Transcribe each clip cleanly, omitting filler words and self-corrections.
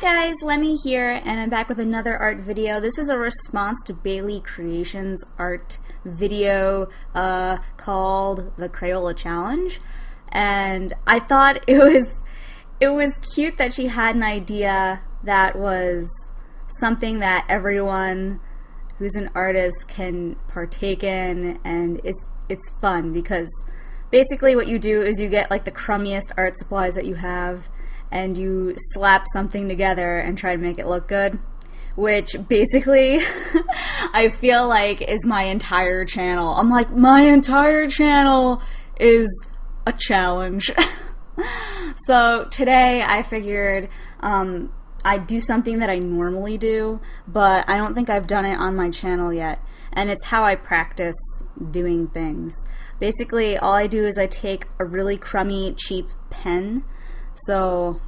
guys, Lemmy here, and I'm back with another art video. This is a response to Baylee Creations art video called the Crayola Challenge, and I thought it was cute that she had an idea that was something that everyone who's an artist can partake in, and it's fun because basically what you do is you get like the crummiest art supplies that you have and you slap something together and try to make it look good, which basically I feel like is my entire channel. I'm like, my entire channel is a challenge. So today I figured I'd do something that I normally do, but I don't think I've done it on my channel yet, and it's how I practice doing things. Basically, all I do is I take a really crummy, cheap pen. So,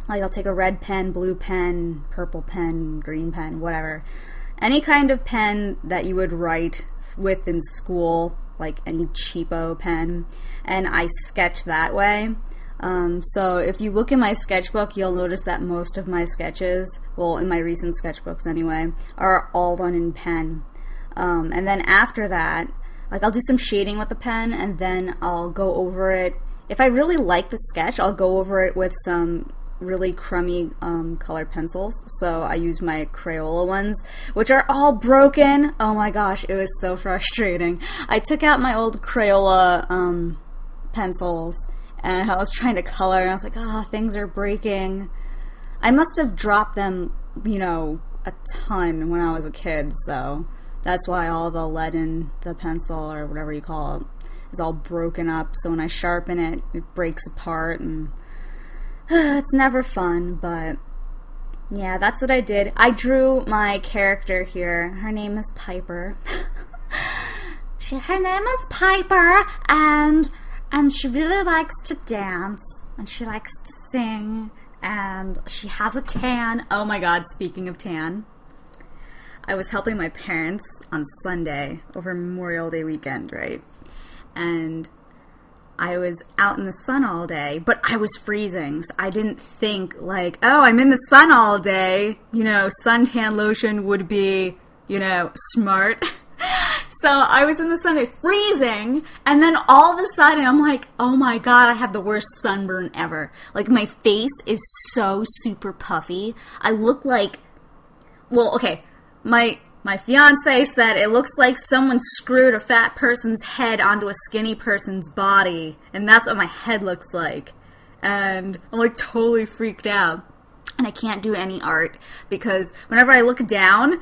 like, I'll take a red pen, blue pen, purple pen, green pen, whatever. Any kind of pen that you would write with in school, like any cheapo pen, and I sketch that way. So if you look in my sketchbook, you'll notice that most of my sketches, well, in my recent sketchbooks anyway, are all done in pen. And then after that, like, I'll do some shading with the pen, and then I'll go over it. If I really like the sketch, I'll go over it with some really crummy colored pencils. So I use my Crayola ones, which are all broken. Oh my gosh, it was so frustrating. I took out my old Crayola pencils, and I was trying to color, and I was like, oh, things are breaking. I must have dropped them, you know, a ton when I was a kid, so that's why all the lead in the pencil, or whatever you call it, is all broken up. So when I sharpen it, it breaks apart, and it's never fun. But yeah, that's what I did. I drew my character here. Her name is Piper. Her name is Piper, and she really likes to dance, and she likes to sing, and she has a tan. Oh my god, speaking of tan, I was helping my parents on Sunday over Memorial Day weekend, right? And I was out in the sun all day, but I was freezing, so I didn't think like, oh, I'm in the sun all day, you know, suntan lotion would be, you know, smart. So I was in the sun, freezing, and then all of a sudden I'm like, oh my god, I have the worst sunburn ever. Like, my face is so super puffy. I look like, well, okay, my fiance said it looks like someone screwed a fat person's head onto a skinny person's body, and that's what my head looks like. And I'm like totally freaked out. And I can't do any art because whenever I look down,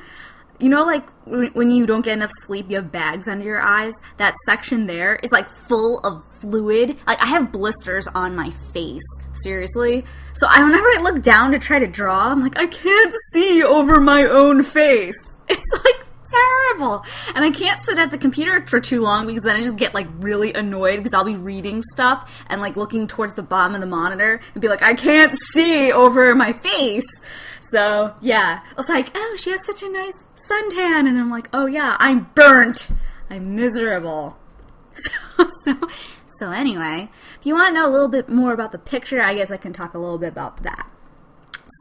you know, like when you don't get enough sleep, you have bags under your eyes? That section there is like full of fluid. Like, I have blisters on my face, seriously. So whenever I look down to try to draw, I'm like, I can't see over my own face. It's like terrible. And I can't sit at the computer for too long because then I just get like really annoyed because I'll be reading stuff and like looking towards the bottom of the monitor and be like, I can't see over my face. So yeah, I was like, oh, she has such a nice suntan, and then I'm like, oh yeah, I'm burnt. I'm miserable. So anyway, if you want to know a little bit more about the picture, I guess I can talk a little bit about that.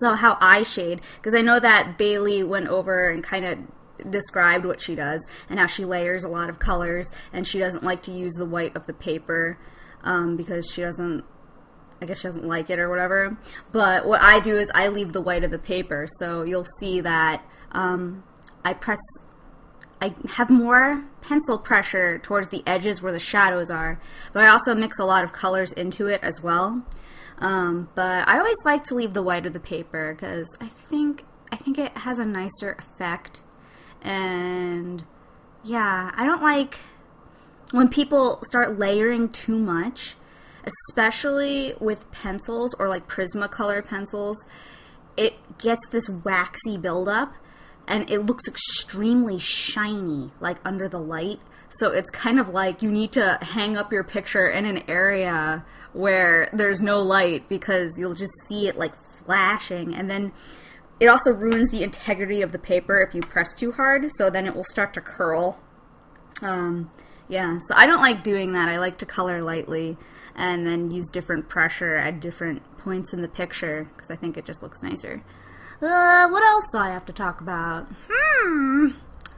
So how I shade, because I know that Baylee went over and kind of described what she does and how she layers a lot of colors, and she doesn't like to use the white of the paper because she doesn't, I guess she doesn't like it or whatever. But what I do is I leave the white of the paper, so you'll see that I have more pencil pressure towards the edges where the shadows are, but I also mix a lot of colors into it as well. But I always like to leave the white of the paper because I think it has a nicer effect. And yeah, I don't like when people start layering too much, especially with pencils or like Prismacolor pencils. It gets this waxy buildup, and it looks extremely shiny, like under the light. So it's kind of like you need to hang up your picture in an area where there's no light because you'll just see it like flashing. And then it also ruins the integrity of the paper if you press too hard, so then it will start to curl. Yeah, so I don't like doing that. I like to color lightly. and then use different pressure at different points in the picture because I think it just looks nicer. What else do I have to talk about?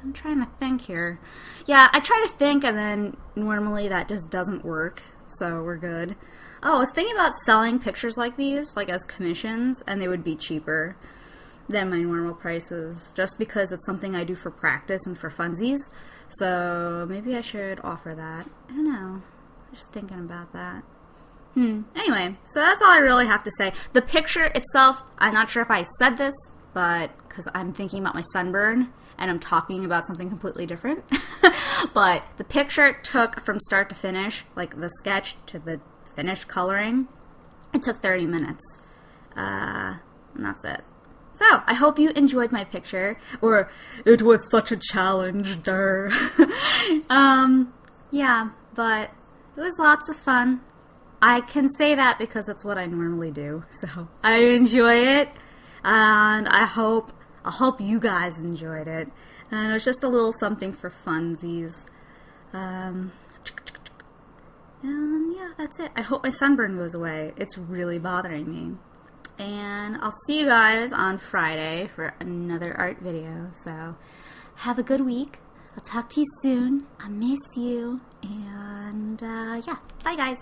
I'm trying to think here. Yeah, I try to think and then normally that just doesn't work, so we're good. Oh, I was thinking about selling pictures like these, like as commissions, and they would be cheaper than my normal prices, just because it's something I do for practice and for funsies. So maybe I should offer that. I don't know. Just thinking about that. Anyway, so that's all I really have to say. The picture itself, I'm not sure if I said this, but because I'm thinking about my sunburn and I'm talking about something completely different. But the picture took from start to finish, like the sketch to the finished coloring, it took 30 minutes. And that's it. So, I hope you enjoyed my picture, or it was such a challenge, durr. Yeah, but it was lots of fun. I can say that because it's what I normally do, so I enjoy it, and I hope you guys enjoyed it. And it was just a little something for funsies. And yeah, that's it. I hope my sunburn goes away. It's really bothering me. And I'll see you guys on Friday for another art video. So, have a good week. I'll talk to you soon. I miss you. And, yeah. Bye, guys.